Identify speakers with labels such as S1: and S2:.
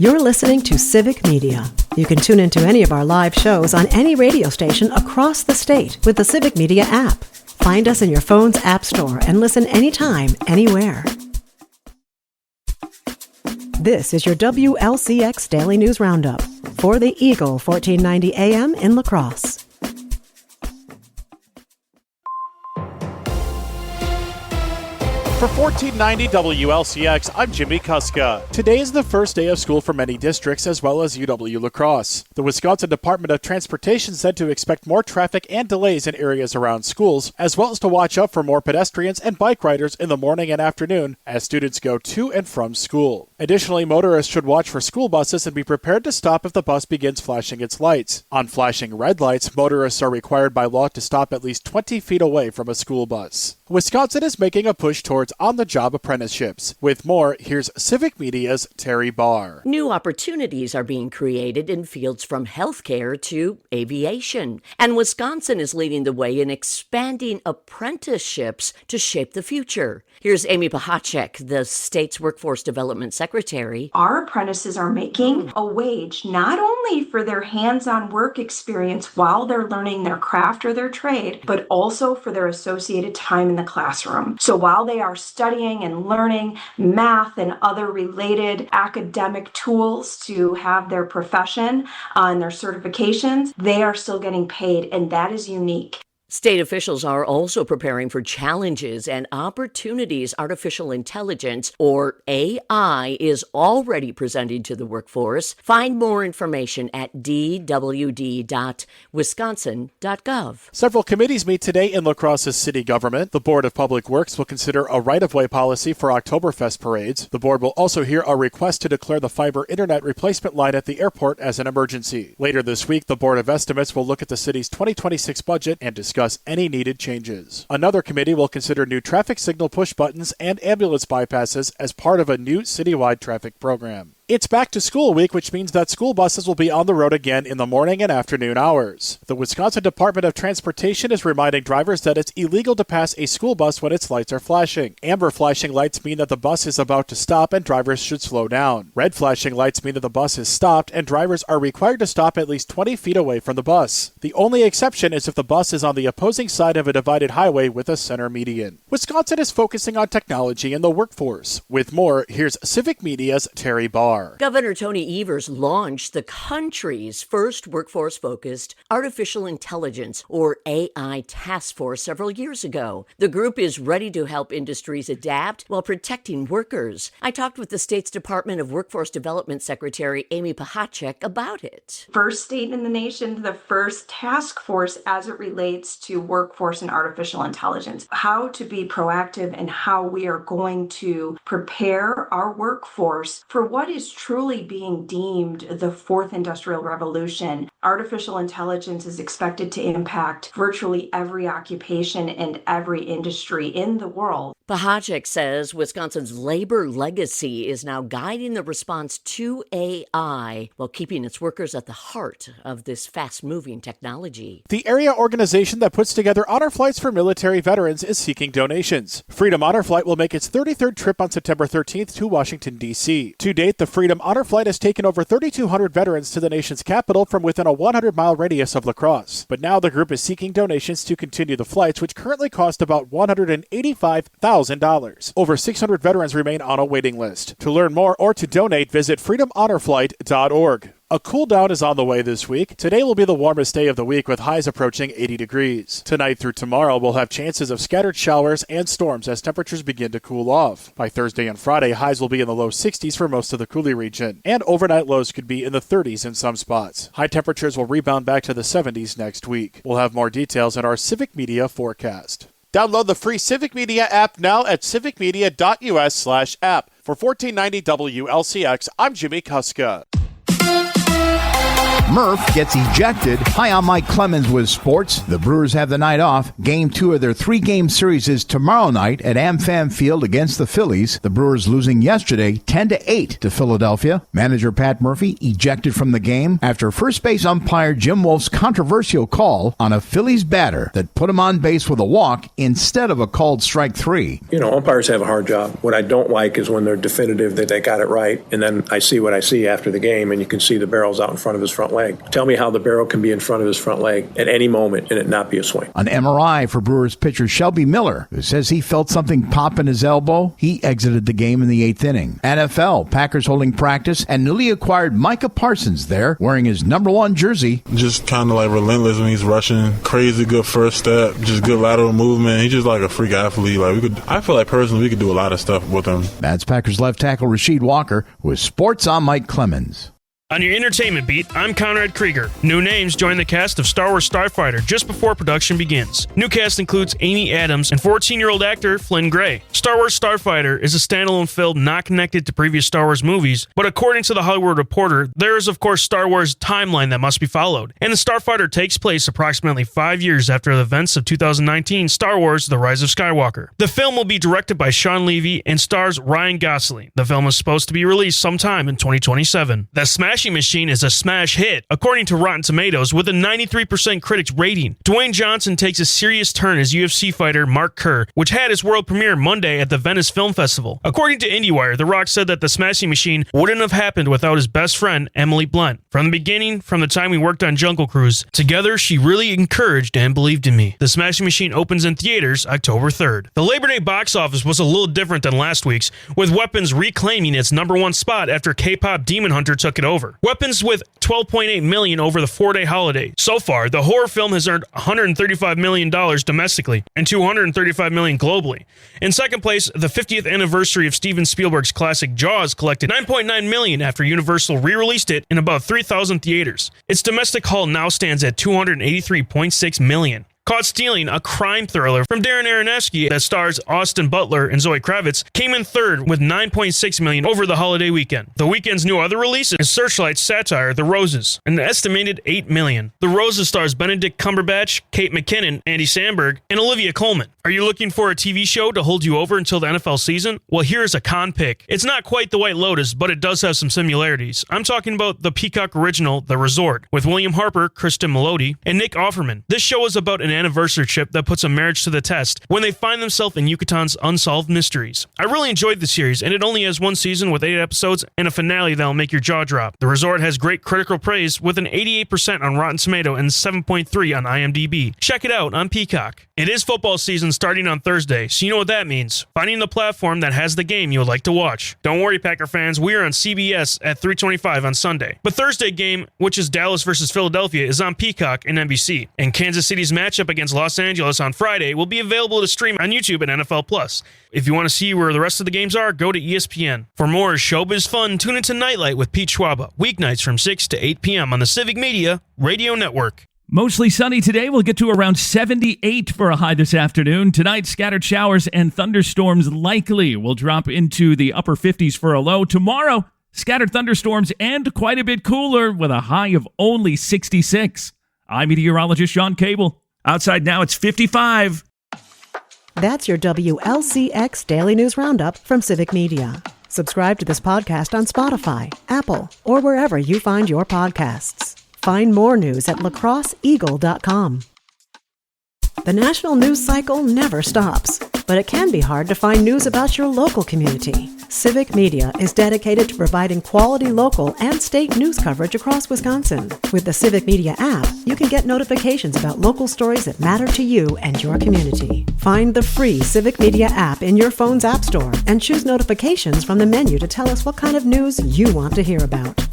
S1: You're listening to Civic Media. You can tune into any of our live shows on any radio station across the state with the Civic Media app. Find us in your phone's app store and listen anytime, anywhere. This is your WLCX Daily News Roundup for the Eagle 1490 AM in La Crosse.
S2: For 1490 WLCX, I'm Jimmy Kuska. Today is the first day of school for many districts as well as UW La Crosse. The Wisconsin Department of Transportation said to expect more traffic and delays in areas around schools, as well as to watch out for more pedestrians and bike riders in the morning and afternoon as students go to and from school. Additionally, motorists should watch for school buses and be prepared to stop if the bus begins flashing its lights. On flashing red lights, motorists are required by law to stop at least 20 feet away from a school bus. Wisconsin is making a push towards on-the-job apprenticeships. With more, here's Civic Media's Terry Barr.
S3: New opportunities are being created in fields from healthcare to aviation. And Wisconsin is leading the way in expanding apprenticeships to shape the future. Here's Amy Pahacek, the state's Workforce Development Secretary.
S4: Our apprentices are making a wage not only for their hands-on work experience while they're learning their craft or their trade, but also for their associated time in the classroom. So while they are studying and learning math and other related academic tools to have their profession and their certifications, they are still getting paid, and that is unique.
S3: State officials are also preparing for challenges and opportunities artificial intelligence, or AI, is already presenting to the workforce. Find more information at dwd.wisconsin.gov.
S2: Several committees meet today in La Crosse's city government. The Board of Public Works will consider a right-of-way policy for Oktoberfest parades. The board will also hear a request to declare the fiber internet replacement line at the airport as an emergency. Later this week, the Board of Estimates will look at the city's 2026 budget and discuss any needed changes. Another committee will consider new traffic signal push buttons and ambulance bypasses as part of a new citywide traffic program. It's back to school week, which means that school buses will be on the road again in the morning and afternoon hours. The Wisconsin Department of Transportation is reminding drivers that it's illegal to pass a school bus when its lights are flashing. Amber flashing lights mean that the bus is about to stop and drivers should slow down. Red flashing lights mean that the bus is stopped and drivers are required to stop at least 20 feet away from the bus. The only exception is if the bus is on the opposing side of a divided highway with a center median. Wisconsin is focusing on technology and the workforce. With more, here's Civic Media's Terry Barr.
S3: Governor Tony Evers launched the country's first workforce-focused artificial intelligence, or AI, task force several years ago. The group is ready to help industries adapt while protecting workers. I talked with the state's Department of Workforce Development Secretary Amy Pahacek about it.
S4: First state in the nation, the first task force as it relates to workforce and artificial intelligence. How to be proactive and how we are going to prepare our workforce for what is truly being deemed the fourth industrial revolution. Artificial intelligence is expected to impact virtually every occupation and every industry in the world.
S3: Pahacek says Wisconsin's labor legacy is now guiding the response to AI while keeping its workers at the heart of this fast-moving technology.
S2: The area organization that puts together honor flights for military veterans is seeking donations. Freedom Honor Flight will make its 33rd trip on September 13th to Washington, D.C. To date, the Freedom Honor Flight has taken over 3,200 veterans to the nation's capital from within a 100-mile radius of La Crosse. But now the group is seeking donations to continue the flights, which currently cost about $185,000. Over 600 veterans remain on a waiting list. To learn more or to donate, visit freedomhonorflight.org. A cool down is on the way this week. Today will be the warmest day of the week with highs approaching 80 degrees. Tonight through tomorrow we'll have chances of scattered showers and storms as temperatures begin to cool off. By Thursday and Friday, highs will be in the low 60s for most of the Coulee region, and overnight lows could be in the 30s in some spots. High temperatures will rebound back to the 70s next week. We'll have more details in our Civic Media forecast. Download the free Civic Media app now at civicmedia.us/app. For 1490 WLCX, I'm Jimmy Kuska.
S5: Murph gets ejected. Hi, I'm Mike Clemens with sports. The Brewers have the night off. Game 2 of their 3-game series is tomorrow night at AmFam Field against the Phillies. The Brewers losing yesterday 10-8 to Philadelphia. Manager Pat Murphy ejected from the game after first base umpire Jim Wolf's controversial call on a Phillies batter that put him on base with a walk instead of a called strike 3.
S6: Umpires have a hard job. What I don't like is when they're definitive that they got it right, and then I see what I see after the game, and you can see the barrel's out in front of his front leg. Tell me how the barrel can be in front of his front leg at any moment and it not be a swing.
S5: An MRI for Brewers pitcher Shelby Miller, who says he felt something pop in his elbow. He exited the game in the 8th inning. NFL, Packers holding practice, and newly acquired Micah Parsons there, wearing his number 1 jersey.
S7: Just kind of like relentless when he's rushing. Crazy good first step, just good lateral movement. He's just like a freak athlete. I feel like personally we could do a lot of stuff with him.
S5: That's Packers left tackle Rasheed Walker with Sports on Mike Clemens.
S8: On your entertainment beat, I'm Conrad Krieger. New names join the cast of Star Wars Starfighter just before production begins. New cast includes Amy Adams and 14-year-old actor Flynn Gray. Star Wars Starfighter is a standalone film not connected to previous Star Wars movies, but according to The Hollywood Reporter, there is of course Star Wars timeline that must be followed. And the Starfighter takes place approximately 5 years after the events of 2019 Star Wars The Rise of Skywalker. The film will be directed by Sean Levy and stars Ryan Gosling. The film is supposed to be released sometime in 2027. The Smashing Machine is a smash hit, according to Rotten Tomatoes, with a 93% critics rating. Dwayne Johnson takes a serious turn as UFC fighter Mark Kerr, which had its world premiere Monday at the Venice Film Festival. According to IndieWire, The Rock said that The Smashing Machine wouldn't have happened without his best friend, Emily Blunt. From the beginning, from the time we worked on Jungle Cruise, together she really encouraged and believed in me. The Smashing Machine opens in theaters October 3rd. The Labor Day box office was a little different than last week's, with Weapons reclaiming its number 1 spot after K-pop Demon Hunter took it over. Weapons with $12.8 million over the 4-day holiday. So far, the horror film has earned $135 million domestically and $235 million globally. In second place, the 50th anniversary of Steven Spielberg's classic Jaws collected $9.9 million after Universal re-released it in about 3,000 theaters. Its domestic haul now stands at $283.6 million. Caught Stealing, a crime thriller from Darren Aronofsky that stars Austin Butler and Zoe Kravitz, came in third with $9.6 million over the holiday weekend. The weekend's new other release is Searchlight's satire, The Roses, an estimated $8 million. The Roses stars Benedict Cumberbatch, Kate McKinnon, Andy Samberg, and Olivia Colman. Are you looking for a TV show to hold you over until the NFL season? Well, here's a con pick. It's not quite The White Lotus, but it does have some similarities. I'm talking about the Peacock original, The Resort, with William Harper, Kristen Melody, and Nick Offerman. This show is about an anniversary-ship that puts a marriage to the test when they find themselves in Yucatan's unsolved mysteries. I really enjoyed the series, and it only has 1 season with 8 episodes and a finale that'll make your jaw drop. The Resort has great critical praise with an 88% on Rotten Tomato and 7.3 on IMDb. Check it out on Peacock. It is football season starting on Thursday, so you know what that means. Finding the platform that has the game you would like to watch. Don't worry, Packer fans, we are on CBS at 3:25 on Sunday. But Thursday game, which is Dallas versus Philadelphia, is on Peacock and NBC. And Kansas City's matchup against Los Angeles on Friday will be available to stream on YouTube and NFL+. If you want to see where the rest of the games are, go to ESPN. For more showbiz fun, tune into Nightlight with Pete Schwaba, weeknights from 6 to 8 p.m. on the Civic Media Radio Network.
S9: Mostly sunny today. We'll get to around 78 for a high this afternoon. Tonight, scattered showers and thunderstorms likely will drop into the upper 50s for a low. Tomorrow, scattered thunderstorms and quite a bit cooler with a high of only 66. I'm meteorologist Sean Cable. Outside now, it's 55.
S1: That's your WLCX Daily News Roundup from Civic Media. Subscribe to this podcast on Spotify, Apple, or wherever you find your podcasts. Find more news at lacrosseeagle.com. The national news cycle never stops, but it can be hard to find news about your local community. Civic Media is dedicated to providing quality local and state news coverage across Wisconsin. With the Civic Media app, you can get notifications about local stories that matter to you and your community. Find the free Civic Media app in your phone's app store and choose notifications from the menu to tell us what kind of news you want to hear about.